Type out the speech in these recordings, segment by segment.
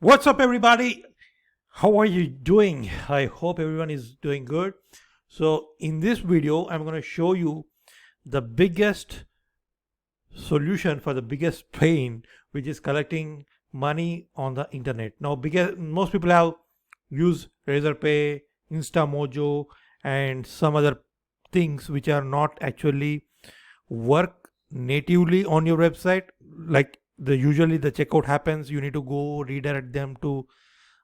What's up, everybody? How are you doing? I hope everyone is doing good. So, in this video, I'm going to show you the biggest solution for the biggest pain, which is collecting money on the internet. Now, because most people have used Razorpay, InstaMojo, and some other things which are not actually work natively on your website. Like usually the checkout happens, you need to go redirect them to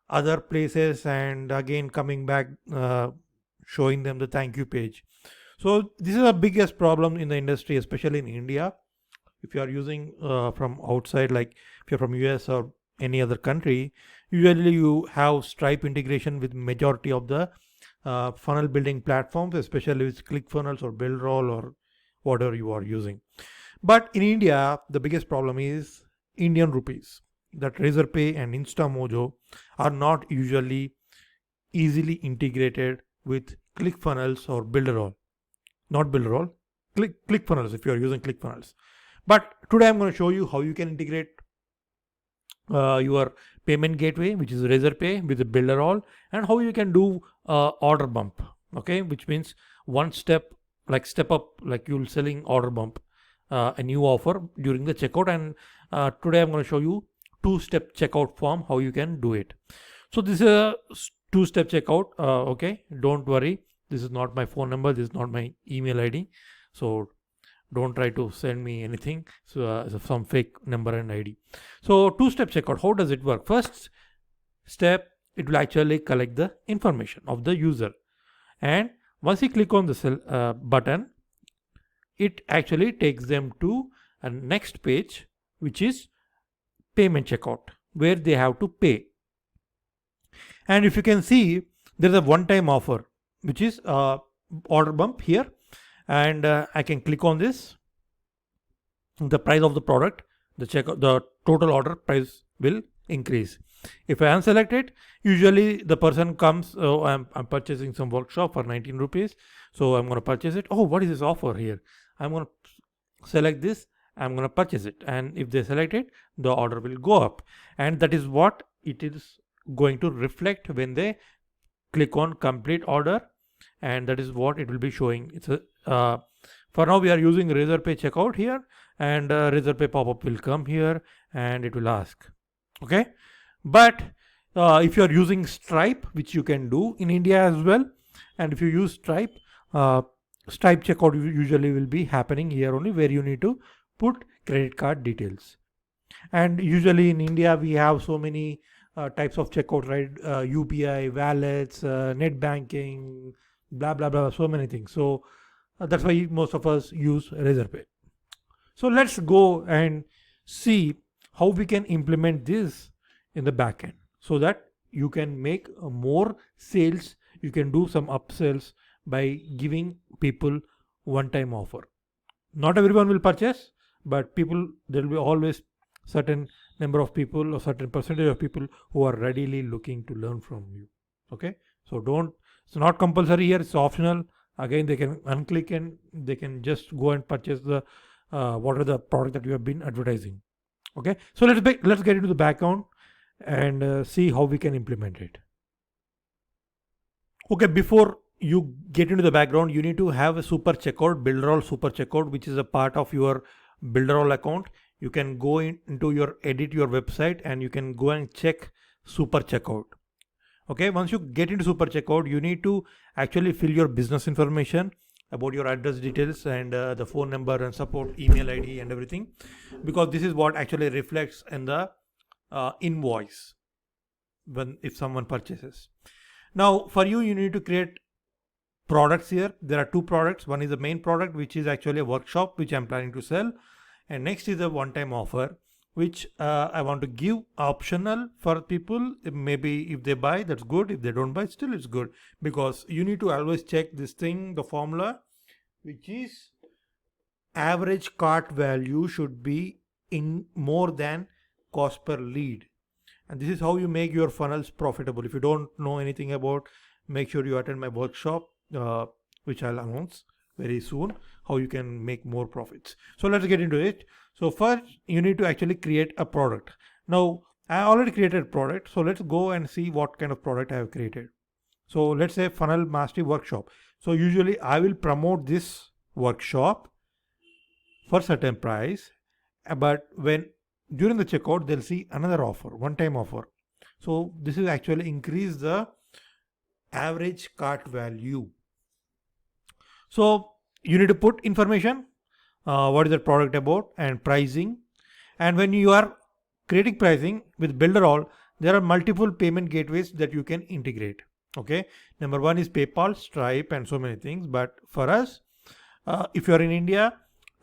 other places and again coming back, showing them the thank you page. So this is the biggest problem in the industry, especially in India. If you are using from outside, like if you're from US or any other country, usually you have Stripe integration with majority of the funnel building platforms, especially with ClickFunnels or BuildRoll or whatever you are using. But in India, the biggest problem is Indian rupees. That Razorpay and InstaMojo are not usually easily integrated with ClickFunnels or BuildRoll. Not BuildRoll, ClickFunnels if you are using ClickFunnels. But today I'm going to show you how you can integrate your payment gateway, which is Razorpay, with the BuildRoll, and how you can do order bump. Okay, which means one step, like step up, like you're selling order bump, a new offer during the checkout. And today I'm going to show you two-step checkout form, how you can do it. So this is a two-step checkout. Okay, don't worry, this is not my phone number, this is not my email ID, so don't try to send me anything, so some fake number and ID. So two-step checkout, how does it work? First step, it will actually collect the information of the user, and once you click on the button, it actually takes them to a next page, which is payment checkout, where they have to pay. And if you can see, there is a one-time offer, which is order bump here, and I can click on this. The price of the product, the total order price will increase. If I unselect it, usually the person comes, oh, I'm purchasing some workshop for 19 rupees, so I'm going to purchase it. Oh, what is this offer here? I'm going to select this, I'm going to purchase it, and if they select it, the order will go up, and that is what it is going to reflect when they click on complete order, and that is what it will be showing. It's a for now we are using Razorpay checkout here, and Razorpay pop-up will come here and it will ask. Okay, but if you are using Stripe, which you can do in India as well, and if you use Stripe, Stripe checkout usually will be happening here only, where you need to put credit card details. And usually in India we have so many types of checkout, right? UPI, wallets, net banking, blah blah blah, so many things. So that's why most of us use Razorpay. So let's go and see how we can implement this in the backend, so that you can make more sales. You can do some upsells by giving people one-time offer. Not everyone will purchase, but people, there will be always certain number of people or certain percentage of people who are readily looking to learn from you. Okay, so don't, it's not compulsory here, it's optional. Again, they can unclick and they can just go and purchase the what are the product that you have been advertising. Okay, so let's get into the background and see how we can implement it. Okay, before you get into the background, you need to have a super checkout, BuildRoll super checkout, which is a part of your BuildRoll account. You can go into your edit your website and you can go and check super checkout. Okay, once you get into super checkout, you need to actually fill your business information about your address details and the phone number and support email ID and everything, because this is what actually reflects in the invoice when if someone purchases. Now for you, you need to create products here. There are two products. One is the main product, which is actually a workshop which I'm planning to sell, and next is a one-time offer, which I want to give optional for people. Maybe if they buy, that's good. If they don't buy, still it's good, because you need to always check this thing, the formula, which is average cart value should be in more than cost per lead. And this is how you make your funnels profitable. If you don't know anything about, make sure you attend my workshop, which I'll announce very soon, how you can make more profits. So let's get into it. So first you need to actually create a product. Now I already created a product. So let's go and see what kind of product I have created. So let's say funnel mastery workshop. So usually I will promote this workshop for certain price, but when during the checkout they'll see another offer, one time offer. So this is actually increase the average cart value. So you need to put information, what is the product about and pricing. And when you are creating pricing with Builderall, there are multiple payment gateways that you can integrate. Okay, number one is PayPal, Stripe, and so many things. But for us, if you are in India,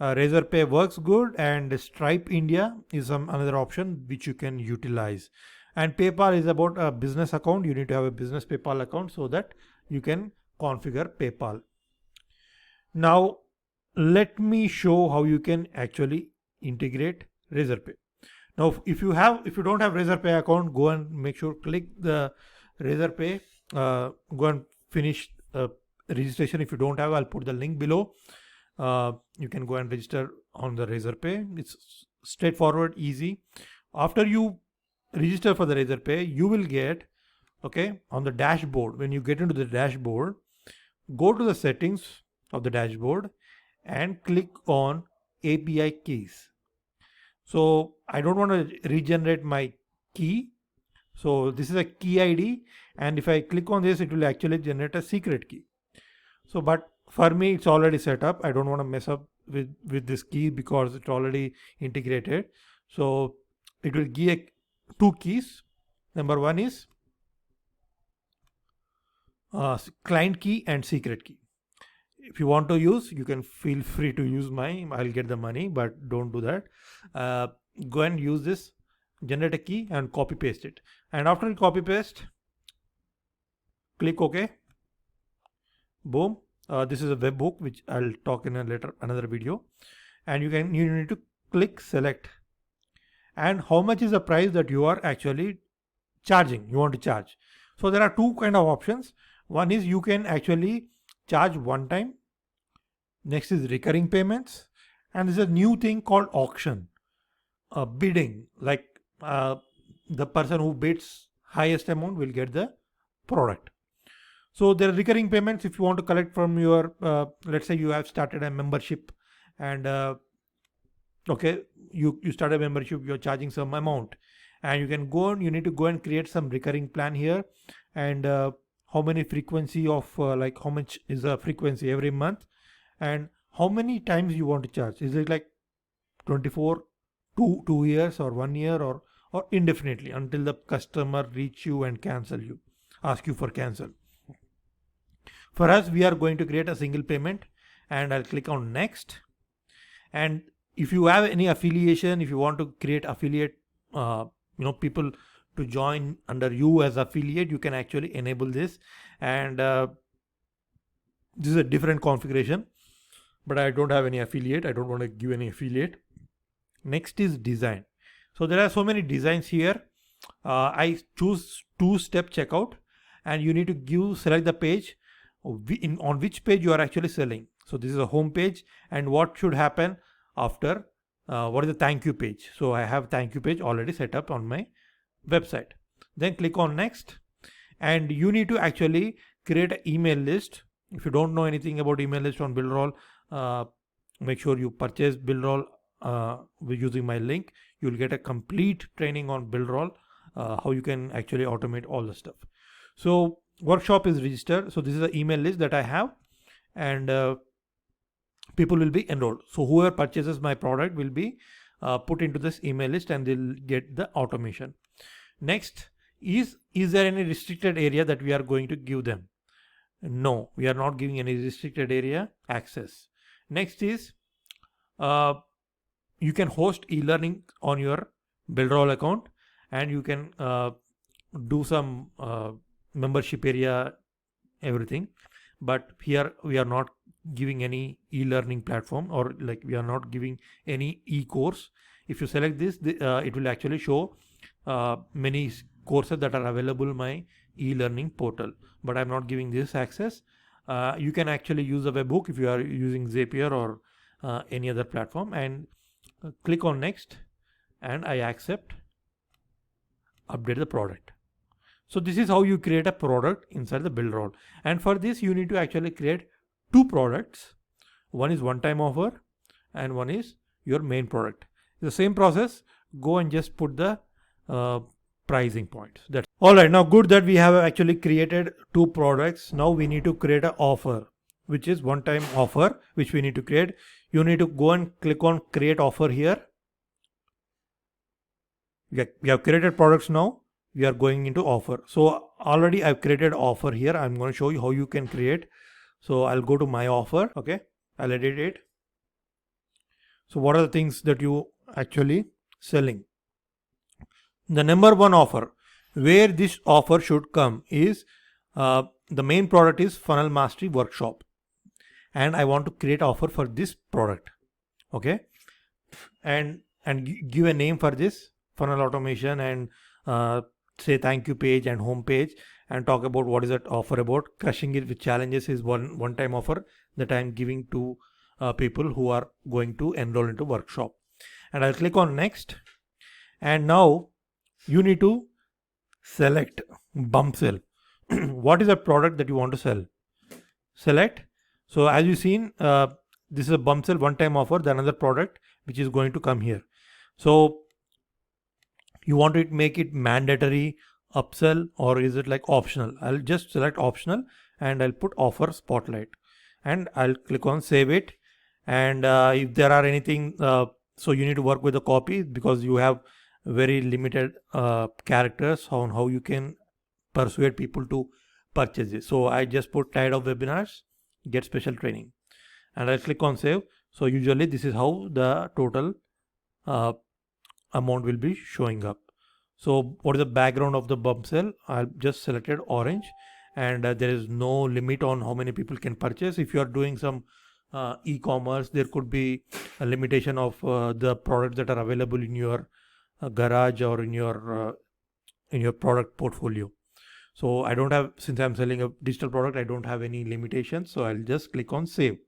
Razorpay works good, and Stripe India is some another option which you can utilize. And PayPal is about a business account. You need to have a business PayPal account so that you can configure PayPal. Now, let me show how you can actually integrate Razorpay. Now, if you don't have Razorpay account, go and make sure click the Razorpay. Go and finish registration. If you don't have, I'll put the link below. You can go and register on the Razorpay. It's straightforward, easy. After you register for the Razorpay, you will get, okay, on the dashboard. When you get into the dashboard, go to the settings of the dashboard and click on API keys. So I don't want to regenerate my key. So this is a key ID, and if I click on this, it will actually generate a secret key. So, but for me, it's already set up. I don't want to mess up with this key because it's already integrated. So it will give two keys. Number one is client key and secret key. If you want to use, you can feel free to use mine. I'll get the money, but don't do that. Go and use this, generate a key and copy paste it. And after you copy paste, click OK. Boom. This is a webhook which I'll talk in another video. And you need to click select. And how much is the price that you are actually charging? You want to charge. So there are two kind of options. One is you can actually charge one time. Next is recurring payments, and there's a new thing called auction, bidding. Like the person who bids highest amount will get the product. So there are recurring payments. If you want to collect from your, let's say you have started a membership, and okay, you start a membership, you're charging some amount, and you can go and you need to go and create some recurring plan here, and how many frequency of like how much is the frequency every month, and how many times you want to charge. Is it like 24, 2 years or 1 year, or indefinitely until the customer reach you and cancel you, ask you for cancel. For us, we are going to create a single payment, and I'll click on next. And if you have any affiliation, if you want to create affiliate, people to join under you as affiliate, you can actually enable this. And this is a different configuration, but I don't have any affiliate. I don't want to give any affiliate. Next is design. So there are so many designs here. I choose two-step checkout, and you need to select the page on which page you are actually selling. So this is a home page, and what should happen after, what is the thank you page. So I have thank you page already set up on my website. Then click on next, and you need to actually create an email list. If you don't know anything about email list on Builderall, make sure you purchase Builderall using my link. You'll get a complete training on Builderall, how you can actually automate all the stuff. So workshop is registered. So this is the email list that I have, and people will be enrolled. So whoever purchases my product will be put into this email list, and they'll get the automation. Next is there any restricted area that we are going to give them? No, we are not giving any restricted area access. Next is you can host e-learning on your Builderall account, and you can do some membership area, everything. But here we are not giving any e-learning platform, or like we are not giving any e-course. If you select this, it will actually show many courses that are available in my e-learning portal, but I'm not giving this access. You can actually use a webhook if you are using Zapier or any other platform, and click on next, and I accept. update the product. So this is how you create a product inside the build role. And for this, you need to actually create two products. One is one-time offer and one is your main product. The same process, go and just put the pricing points. That's all right. Now good that we have actually created two products. Now we need to create an offer, which is one-time offer, which we need to create. You need to go and click on create offer here. We have created products now. We are going into offer. So already I've created offer here. I'm going to show you how you can create. So I'll go to my offer. Okay. I'll edit it. So what are the things that you actually selling? The number one offer, where this offer should come is the main product is Funnel Mastery Workshop. And I want to create offer for this product. Okay. And give a name for this funnel automation and say thank you page and home page, and talk about what is that offer about. Crushing it with challenges is one time offer that I'm giving to people who are going to enroll into workshop. And I'll click on next. And now you need to select bump sell. What is the product that you want to sell? Select. So as you've seen, this is a bump sell one time offer, the another product which is going to come here. So you want to make it mandatory upsell, or is it like optional? I'll just select optional and I'll put offer spotlight and I'll click on save it. And if there are anything, so you need to work with the copy because you have very limited characters on how you can persuade people to purchase it. So I just put tired of webinars, get special training, and I'll click on save. So usually this is how the total amount will be showing up. So what is the background of the bump sell? I've just selected orange, and there is no limit on how many people can purchase. If you are doing some e-commerce, there could be a limitation of the products that are available in your garage or in your product portfolio. So I don't have, since I'm selling a digital product, I don't have any limitations. So I'll just click on save.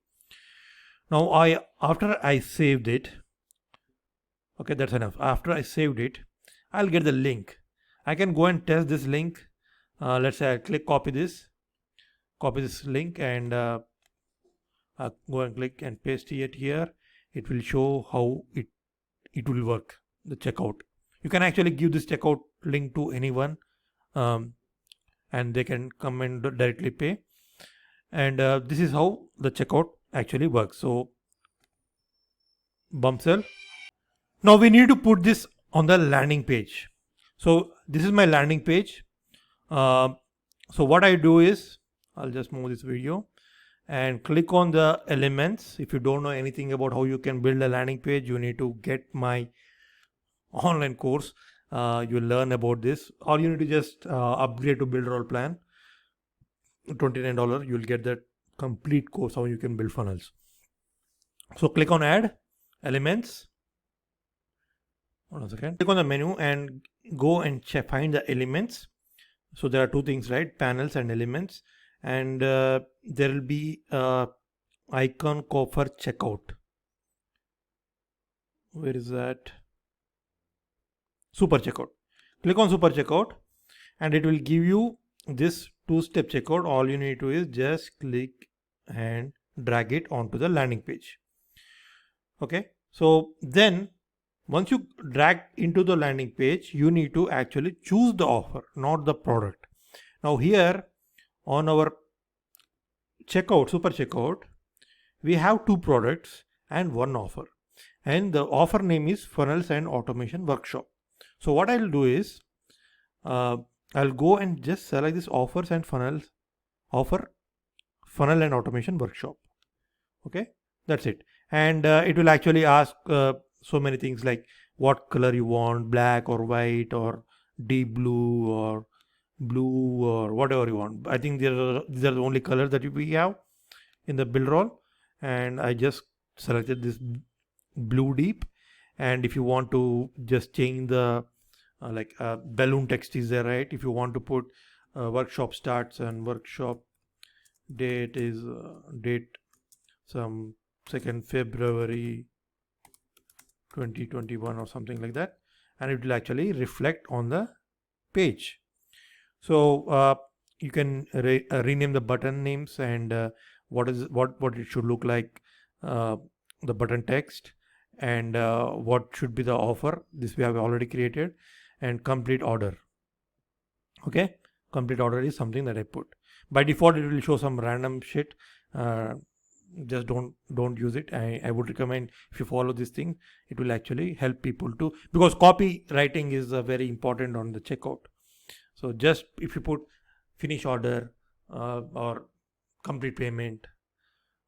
Now after I saved it, okay, that's enough. After I saved it, I'll get the link. I can go and test this link. Let's say I click copy this link, and I'll go and click and paste it here. It will show how it will work, the checkout. You can actually give this checkout link to anyone, and they can come and directly pay. And this is how the checkout actually works. So bump sell. Now we need to put this on the landing page. So this is my landing page. So what I do is, I'll just move this video and click on the elements. If you don't know anything about how you can build a landing page, you need to get my online course. You'll learn about this. All you need to just upgrade to Build Role Plan, $29. You'll get that complete course how you can build funnels. So click on add elements. Hold on a second. Click on the menu and go and find the elements. So there are two things, right? Panels and elements. And there will be icon for checkout. Where is that? Super checkout. Click on super checkout and it will give you this two-step checkout. All you need to do is just click and drag it onto the landing page. Okay. So then once you drag into the landing page, you need to actually choose the offer, not the product. Now here on our checkout, super checkout, we have two products and one offer. And the offer name is Funnels and Automation Workshop. So what I'll do is, I'll go and just select this offers and funnels, offer, funnel and automation workshop. Okay, that's it. And it will actually ask so many things like what color you want, black or white or deep blue or blue or whatever you want. I think these are the only colors that we have in the build role. And I just selected this blue deep. And if you want to just change the balloon text is there, right? If you want to put workshop starts and workshop date is date some 2nd February 2021 or something like that, and it will actually reflect on the page. So you can rename the button names and what it should look like, the button text, and what should be the offer. This we have already created, and complete order. Okay, complete order is something that I put. By default it will show some random shit. Just don't use it. I would recommend, if you follow this thing, it will actually help people to, because copywriting is very important on the checkout. So just if you put finish order or complete payment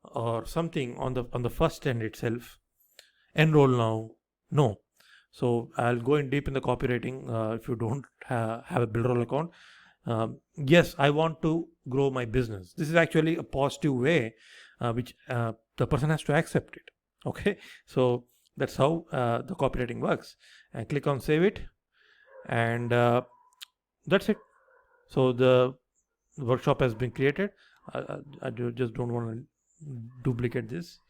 or something on the first end itself, enroll now, no. So I'll go in deep in the copywriting. If you don't have a Buildroll account, yes, I want to grow my business. This is actually a positive way, which the person has to accept it. Okay, so that's how the copywriting works. And click on save it, and that's it. So the workshop has been created. I just don't want to duplicate this.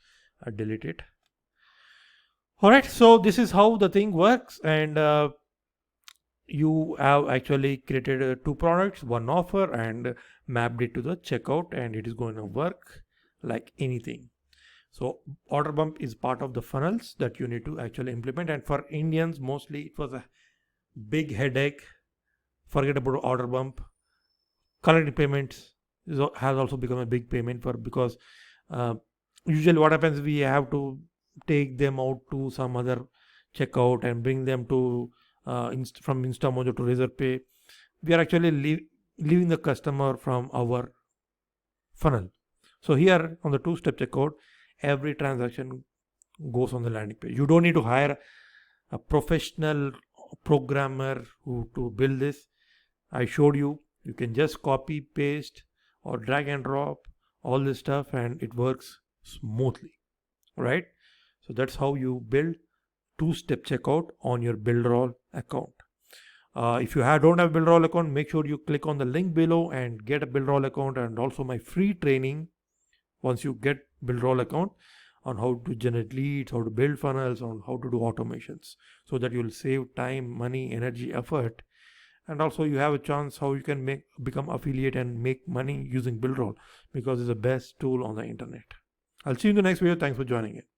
I delete it. All right, so this is how the thing works, and you have actually created 2 products, 1 offer, and mapped it to the checkout, and it is going to work like anything. So order bump is part of the funnels that you need to actually implement, and for Indians mostly it was a big headache. Forget about order bump. Collecting payments has also become a big payment because usually what happens, we have to take them out to some other checkout and bring them to from InstaMojo to Razorpay. We are actually leaving the customer from our funnel. So here on the 2-step checkout, every transaction goes on the landing page. You don't need to hire a professional programmer to build this. I showed you. You can just copy, paste, or drag and drop all this stuff, and it works smoothly, right? So that's how you build 2-step checkout on your Buildroll account. If you don't have Buildroll account, make sure you click on the link below and get a Buildroll account, and also my free training once you get Buildroll account on how to generate leads, how to build funnels, on how to do automations, so that you'll save time, money, energy, effort. And also you have a chance how you can become affiliate and make money using Buildroll, because it's the best tool on the internet. I'll see you in the next video. Thanks for joining in.